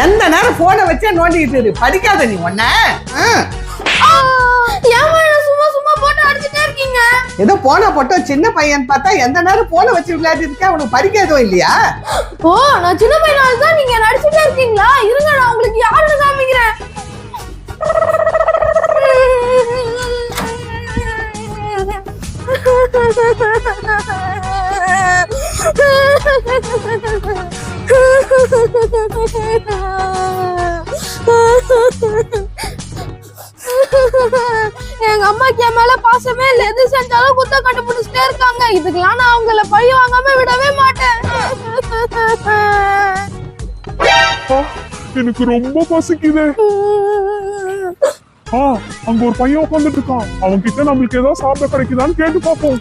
எந்த நேரம் போனை வச்சே நோண்டிக்கிட்டு இரு, படிக்காத நீ ஒன்ன. ஏதோ போன போட்டோ சின்ன பையன் பார்த்தா எந்த நேரம் போனை வச்சு விளையாடி இருக்க, உனக்கு படிக்க எதுவும் இல்லையா? ஓ நான் சின்ன பையனால தான் நீங்க நடிச்சுட்டே இருக்கீங்களா? இருங்க நான் உங்களுக்கு யாருன்னு காமிக்கிறேன். எங்க அம்மாக்கு என் மேல பாசமே இல்ல, எது செஞ்சாலும் குத்த கண்டுபிடிச்சிட்டே இருக்காங்க. இதுக்கெல்லாம் நான் அவங்கள பழி வாங்காம விடவே மாட்டேன். எனக்கு ரொம்ப பசிக்குது. அங்க ஒரு பையன் உட்காந்துட்டு இருக்கான், அவன் கிட்ட நம்மளுக்கு ஏதாவது சாப்பிட கிடைக்குதான்னு கேட்டு பாப்போம்.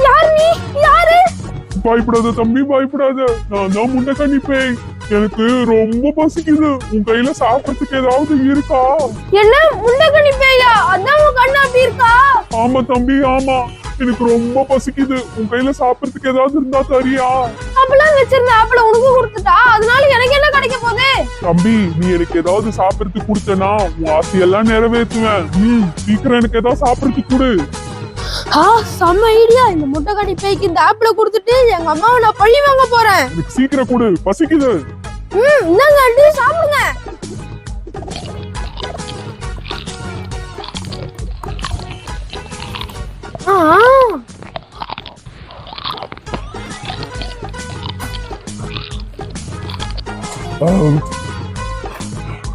யார் நீ? யாரு? பயப்படாத தம்பி, பயப்படாத. நான் தான் முன்னக்கண்ணி பேய். எனக்கு ரொம்ப பசிக்குது. உன் கையில சாப்பிடறதுக்கு ஏதாவது இருக்கா? என்ன முன்னக்கண்ணி பேயா? அதான் உன் கண்ணு அப்படி இருக்கா? ஆமா தம்பி, ஆமா. எனக்கு ரொம்ப பசிக்குது. உன் கையில சாப்பிடறதுக்கு ஏதாவது இருந்தா தரியா? அப்பெல்லாம் வச்சிருந்த ஆப்பிள உனக்கு கொடுத்துட்டா, அதனால எனக்கு என்ன கிடைக்க போகுது? தம்பி, நீ எனக்கு ஏதாவது சாப்பிடறதுக்கு கொடுத்தனா உன் ஆசையெல்லாம் நிறைவேற்றுவேன். சீக்கிரம் எனக்கு ஏதாவது சாப்பிடறதுக்கு கொடு. செம்ம ஐடியா. இந்த முட்டைக்கண்ணி பேய்க்கு இந்த ஆப்பிள கொடுத்துட்டு எங்க அம்மாவை நான் பழி வாங்க போறேன். எனக்கு சீக்கிரம் கொடு, பசிக்குது. இந்தாங்க ஆண்டி, சாப்பிடுங்க.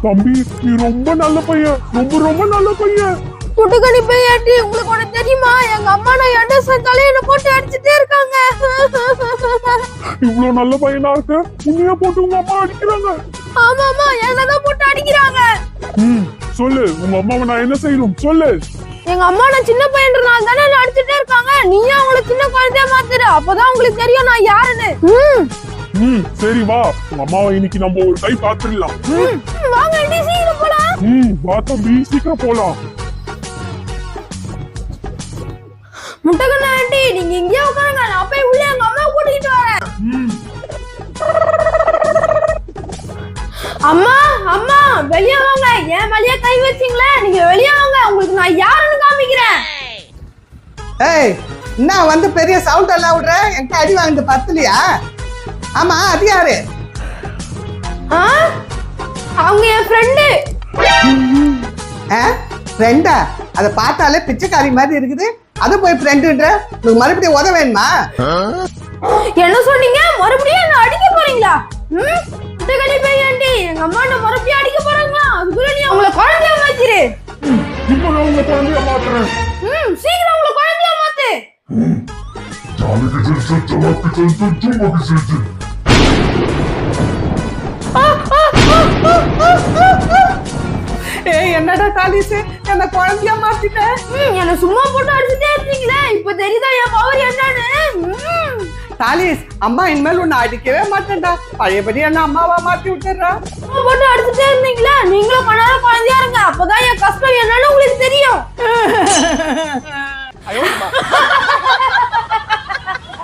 தம்பி, நீ ரொம்ப நல்ல பையன், ரொம்ப ரொம்ப நல்ல பையன். முட்டைக்கண்ணி பேய் ஆண்டி, உங்களுக்கு ஒண்ணு தெரியுமா? எங்க அம்மா நான் என்ன செஞ்சாலும் என்ன போட்டு அடிச்சுட்டே இருக்காங்க. இவ்வளவு நல்ல பையனா இருக்க, உன்னைய போட்டு உங்க அம்மா அடிக்கிறாங்க? ஆமா ஆமா, என்னதான் போட்டு அடிக்கிறாங்க. சொல்லு, உங்க அம்மாவை நான் என்ன செய்யணும் சொல்லு. எங்க அம்மா நான் சின்ன பையன்றனால தானே என்ன அடிச்சுட்டே இருக்காங்க. நீயும் அவங்களை சின்ன குழந்தையா மாத்துரு, அப்பதான் உங்களுக்கு தெரியும் நான் யாருன்னு. சரி வா, உங்க அம்மாவை இன்னைக்கு நம்ம ஒரு கை பாத்துடலாம். வாங்க ஆண்டி, சீக்கிரம் போலாம். வா தம்பி, சீக்கிரம் போலாம். முட்டைக்கண்ணி ஆண்டி, நீங்க இங்கே உட்காருங்க, நான் போய் உள்ள எங்க அம்மா கூட்டிட்டு வரேன். அம்மா அம்மா, வெளியே வாங்க. ஏன் வெளியே கை வச்சீங்களே? நீங்க வெளியே வாங்க, உங்களுக்கு நான் யாருன்னு காமிக்கிறேன். ஏய், என்ன வந்து பெரிய சவுண்ட் எல்லாம் விடுற? என்கிட்ட அடி வாங்கிட்டு பத்தலையா? ஆமா, அது யாரு? அவங்க என் ஃப்ரெண்டு. ஃப்ரெண்டா? அதை பார்த்தாலே பிச்சைக்காரி மாதிரி இருக்குது. அது போய் ஃப்ரெண்டுன்ற, உங்களுக்கு மறுபடியும் உத வேணுமா? என்ன சொன்னீங்க? மறுபடியும் என்ன அடிக்க போறீங்களா? முட்டைக்கண்ணி பேய் ஆண்டி, எங்க அம்மா என்ன மறுபடியும் அடிக்க போறாங்களா? அதுக்குள்ள நீ அவங்கள குழந்தையா மாத்திரு. இப்போ நான் உங்க குழந்தையா மாத்துறேன். சீக்கிரம் உங்களை குழந்தையா மாத்து. ஏய், என்னடா தாலிஸ், என்ன குழந்தையா மாத்திட்ட? என்ன சும்மா போட்டு அடிச்சுட்டே இருக்கீங்களே, இப்ப தெரியுதா என் பவர் என்னன்னு? தாலிஸ், அம்மா இனிமேல் உன்னை அடிக்கவே மாட்டேன்டா. பழையபடி என்ன அம்மாவா மாத்தி விட்டுறா. போட்டு அடிச்சுட்டே இருந்தீங்களா? நீங்களும் கொஞ்ச நேரம் குழந்தையா இருங்க, அப்பதான் என் கஷ்டம் என்னன்னு உங்களுக்கு தெரியும்.